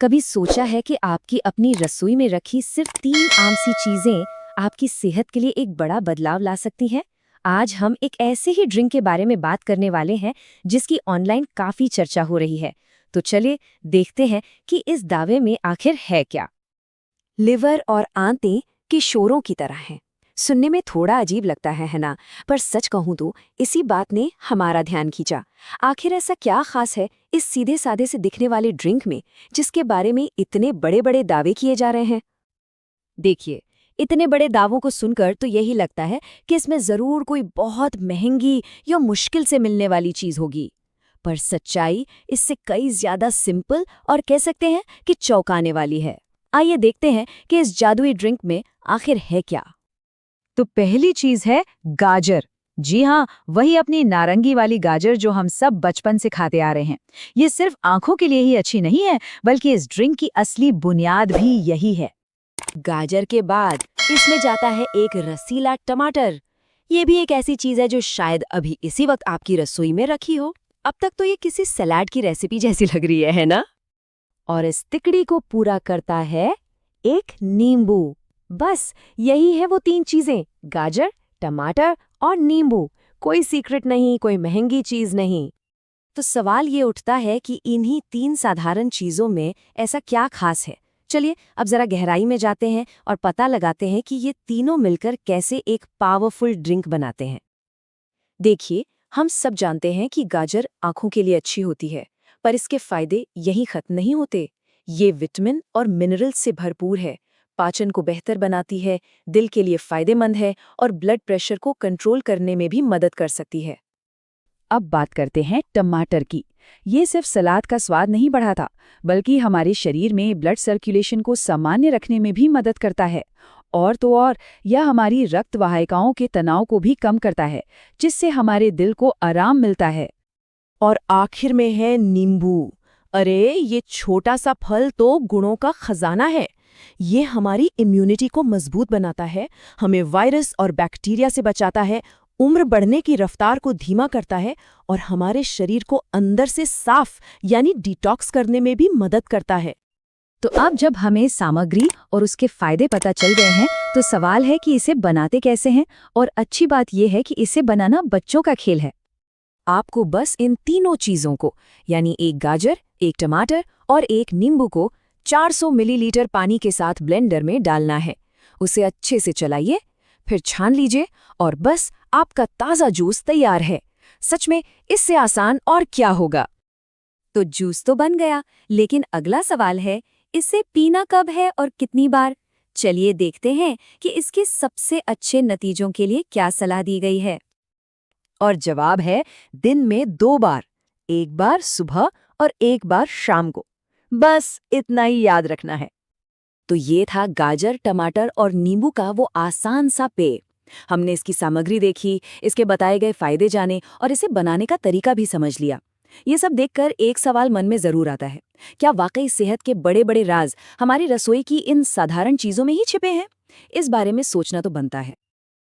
कभी सोचा है कि आपकी अपनी रसोई में रखी सिर्फ 3 आम सी चीजें आपकी सेहत के लिए एक बड़ा बदलाव ला सकती हैं? आज हम एक ऐसे ही ड्रिंक के बारे में बात करने वाले हैं जिसकी ऑनलाइन काफी चर्चा हो रही है। तो चलिए देखते हैं कि इस दावे में आखिर है क्या। लिवर और आंतें किशोरों की तरह हैं। सुनने में थोड़ा अजीब लगता है ना? पर सच कहूं तो इसी बात ने हमारा ध्यान खींचा। आखिर ऐसा क्या खास है इस सीधे साधे से दिखने वाले ड्रिंक में, जिसके बारे में इतने बड़े बड़े दावे किए जा रहे हैं? देखिए, इतने बड़े दावों को सुनकर तो यही लगता है कि इसमें जरूर कोई बहुत महंगी या मुश्किल से मिलने वाली चीज होगी। पर सच्चाई इससे कई ज्यादा सिंपल और कह सकते हैं कि चौंकाने वाली है। आइए देखते हैं कि इस जादुई ड्रिंक में आखिर है क्या। तो पहली चीज है गाजर। जी हाँ, वही अपनी नारंगी वाली गाजर जो हम सब बचपन से खाते आ रहे हैं। ये सिर्फ आंखों के लिए ही अच्छी नहीं है, बल्कि इस ड्रिंक की असली बुनियाद भी यही है। गाजर के बाद इसमें जाता है एक रसीला टमाटर। ये भी एक ऐसी चीज है जो शायद अभी इसी वक्त आपकी रसोई में रखी हो। अब तक तो ये किसी सलाद की रेसिपी जैसी लग रही है ना? और इस तिकड़ी को पूरा करता है एक नींबू। बस यही है वो 3 चीजें, गाजर, टमाटर और नींबू। कोई सीक्रेट नहीं, कोई महंगी चीज नहीं। तो सवाल ये उठता है कि इन्हीं 3 साधारण चीजों में ऐसा क्या खास है। चलिए अब जरा गहराई में जाते हैं और पता लगाते हैं कि ये तीनों मिलकर कैसे एक पावरफुल ड्रिंक बनाते हैं। देखिए, हम सब जानते हैं कि गाजर आंखों के लिए अच्छी होती है, पर इसके फायदे यहीं खत्म नहीं होते। ये विटामिन और मिनरल्स से भरपूर है, पाचन को बेहतर बनाती है, दिल के लिए फायदेमंद है और ब्लड प्रेशर को कंट्रोल करने में भी मदद कर सकती है। अब बात करते हैं टमाटर की। ये सिर्फ सलाद का स्वाद नहीं बढ़ाता, बल्कि हमारे शरीर में ब्लड सर्कुलेशन को सामान्य रखने में भी मदद करता है। और तो और, यह हमारी रक्त वाहिकाओं के तनाव को भी कम करता है, जिससे हमारे दिल को आराम मिलता है। और आखिर में है नींबू। अरे ये छोटा सा फल तो गुणों का खजाना है। ये हमारी इम्यूनिटी को मजबूत बनाता है, हमें वायरस और बैक्टीरिया से बचाता है, उम्र बढ़ने की रफ्तार को धीमा करता है और हमारे शरीर को अंदर से साफ यानी डिटॉक्स करने में भी मदद करता है। तो अब जब हमें सामग्री और उसके फायदे पता चल गए हैं, तो सवाल है कि इसे बनाते कैसे हैं। और अच्छी बात यह है कि इसे बनाना बच्चों का खेल है। आपको बस इन तीनों चीजों को, यानी एक गाजर, एक टमाटर और एक नींबू को 400 मिलीलीटर पानी के साथ ब्लेंडर में डालना है। उसे अच्छे से चलाइए, फिर छान लीजिए और बस आपका ताज़ा जूस तैयार है। सच में इससे आसान और क्या होगा। तो जूस तो बन गया, लेकिन अगला सवाल है, इसे पीना कब है और कितनी बार? चलिए देखते हैं कि इसके सबसे अच्छे नतीजों के लिए क्या सलाह दी गई है। और जवाब है दिन में 2 बार, एक बार सुबह और एक बार शाम को। बस इतना ही याद रखना है। तो ये था गाजर, टमाटर और नींबू का वो आसान सा पेय। हमने इसकी सामग्री देखी, इसके बताए गए फायदे जाने और इसे बनाने का तरीका भी समझ लिया। ये सब देखकर एक सवाल मन में जरूर आता है, क्या वाकई सेहत के बड़े बड़े राज हमारी रसोई की इन साधारण चीजों में ही छिपे हैं? इस बारे में सोचना तो बनता है।